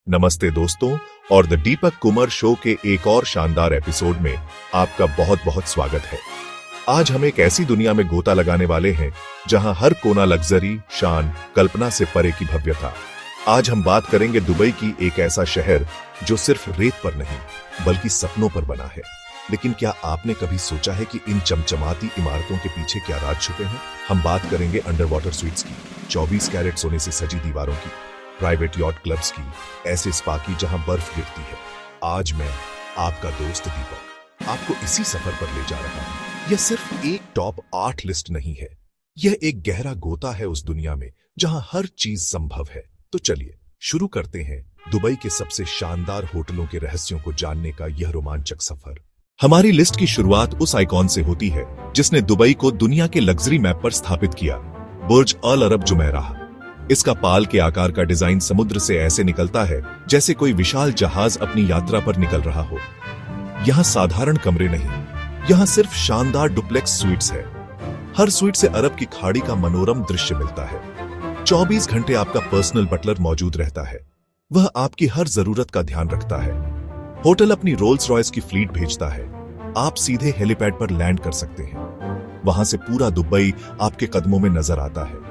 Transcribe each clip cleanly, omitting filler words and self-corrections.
नमस्ते दोस्तों, और द दीपक कुमार शो के एक और शानदार एपिसोड में आपका बहुत बहुत स्वागत है। आज हम एक ऐसी दुनिया में गोता लगाने वाले हैं जहां हर कोना लग्जरी, शान, कल्पना से परे की भव्यता। आज हम बात करेंगे दुबई की एक ऐसा शहर जो सिर्फ रेत पर नहीं बल्कि सपनों पर बना है। लेकिन क्या आपने कभी सोचा है कि इन चमचमाती इमारतों के पीछे क्या राज छुपे हैं? हम बात करेंगे अंडर वाटर स्वीट्स की, 24 कैरेट सोने से सजी दीवारों की, प्राइवेट यॉट क्लब्स की, ऐसे स्पा की जहां बर्फ गिरती है। आज मैं, आपका दोस्त दीपक, आपको इसी सफर पर ले जा रहा हूं। यह सिर्फ एक टॉप 8 लिस्ट नहीं है, यह एक गहरा गोता है उस दुनिया में जहां हर चीज संभव है। तो चलिए शुरू करते हैं दुबई के सबसे शानदार होटलों के रहस्यों को जानने का यह रोमांचक सफर। हमारी लिस्ट की शुरुआत उस आइकॉन से होती है जिसने दुबई को दुनिया के लग्जरी मैप पर स्थापित किया, बुर्ज अल अरब जुमेराह। इसका पाल के आकार का डिजाइन समुद्र से ऐसे निकलता है जैसे कोई विशाल जहाज अपनी यात्रा पर निकल रहा हो। यहाँ साधारण कमरे नहीं, यहाँ सिर्फ शानदार डुप्लेक्स स्वीट्स है। हर स्वीट से अरब की खाड़ी का मनोरम दृश्य मिलता है। 24 घंटे आपका पर्सनल बटलर मौजूद रहता है, वह आपकी हर जरूरत का ध्यान रखता है। होटल अपनी रोल्स रॉयस की फ्लीट भेजता है, आप सीधे हेलीपैड पर लैंड कर सकते हैं। वहां से पूरा दुबई आपके कदमों में नजर आता है।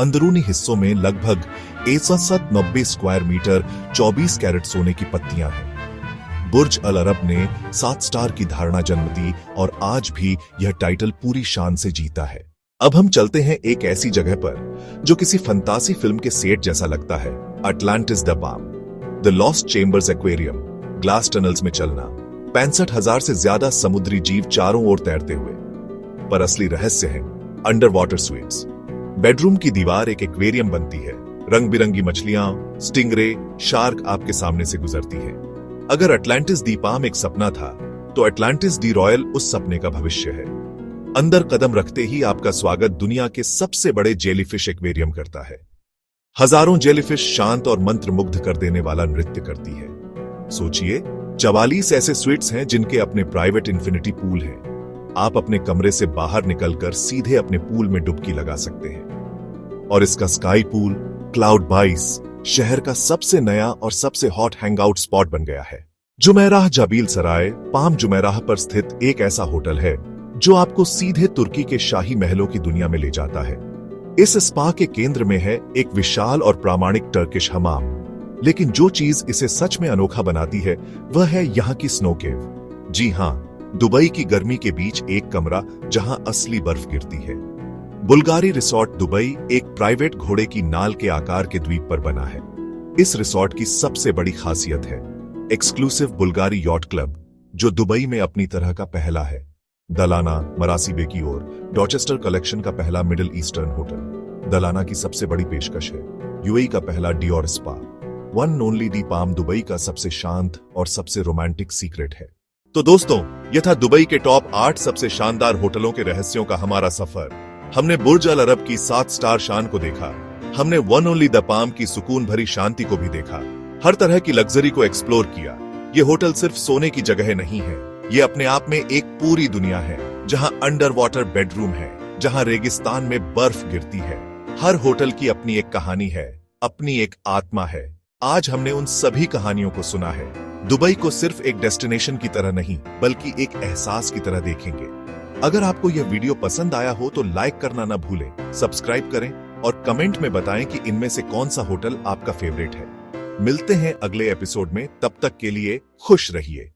अंदरूनी हिस्सों में लगभग 190 स्क्वायर मीटर 24 कैरेट सोने की पत्तियां हैं। बुर्ज अल अरब ने 7 स्टार की धारणा जन्म दी और आज भी यह टाइटल पूरी शान से जीता है। अब हम चलते हैं एक ऐसी जगह पर जो किसी फंतासी फिल्म के सेट जैसा लगता है, Atlantis the palm. The lost chambers aquarium, glass tunnels में चलना, 65,000 से ज्यादा समुद्री जीव चारों ओर तैरते हुए। पर असली रहस्य है अंडर वाटर स्वीट्स। बेडरूम की दीवार एक एक्वेरियम बनती है, रंग बिरंगी मछलियां, स्टिंगरे, शार्क आपके सामने से गुजरती है। अगर अटलांटिस दी पाम एक सपना था तो अटलांटिस दी रॉयल उस सपने का भविष्य है। अंदर कदम रखते ही आपका स्वागत दुनिया के सबसे बड़े जेलीफिश एक्वेरियम करता है। हजारों जेलीफिश शांत और मंत्रमुग्ध कर देने वाला नृत्य करती है। सोचिए, 44 ऐसे स्वीट्स हैं जिनके अपने प्राइवेट इंफिनिटी पूल हैं। आप अपने कमरे से बाहर निकलकर सीधे अपने पूल में डुबकी लगा सकते हैं। और इसका स्काई पूल, क्लाउड बाइस, शहर का सबसे नया और सबसे हॉट हैंगआउट स्पॉट बन गया है। जुमेराह जबील सराय, पाम जुमेराह पर स्थित एक ऐसा होटल है जो आपको सीधे तुर्की के शाही महलों की दुनिया में ले जाता है। इस स्पा के केंद्र में है एक विशाल और प्रामाणिक टर्किश हमाम। लेकिन जो चीज इसे सच में अनोखा बनाती है वह है यहाँ की स्नो केव। जी हां, दुबई की गर्मी के बीच एक कमरा जहां असली बर्फ गिरती है। बुल्गारी रिसोर्ट दुबई एक प्राइवेट घोड़े की नाल के आकार के द्वीप पर बना है। इस रिसोर्ट की सबसे बड़ी खासियत है एक्सक्लूसिव बुल्गारी यॉट क्लब, जो दुबई में अपनी तरह का पहला है। दलाना, मरासी की ओर, डॉचेस्टर कलेक्शन का पहला मिडिल ईस्टर्न होटल। दलाना की सबसे बड़ी पेशकश है यूएई का पहला Dior spa. One only the palm Dubai का सबसे शांत और सबसे रोमांटिक सीक्रेट है। तो दोस्तों, यह था दुबई के टॉप 8 सबसे शानदार होटलों के रहस्यों का हमारा सफर। हमने बुर्ज अल अरब की 7 स्टार शान को देखा, हमने वन ओनली द पाम की सुकून भरी शांति को भी देखा, हर तरह की लग्जरी को एक्सप्लोर किया। ये होटल सिर्फ सोने की जगह नहीं है, ये अपने आप में एक पूरी दुनिया है जहां अंडर वाटर बेडरूम है, जहां रेगिस्तान में बर्फ गिरती है। हर होटल की अपनी एक कहानी है, अपनी एक आत्मा है। आज हमने उन सभी कहानियों को सुना है। दुबई को सिर्फ एक डेस्टिनेशन की तरह नहीं बल्कि एक एहसास की तरह देखेंगे। अगर आपको यह वीडियो पसंद आया हो तो लाइक करना ना भूलें, सब्सक्राइब करें और कमेंट में बताएं कि इनमें से कौन सा होटल आपका फेवरेट है। मिलते हैं अगले एपिसोड में, तब तक के लिए खुश रहिए।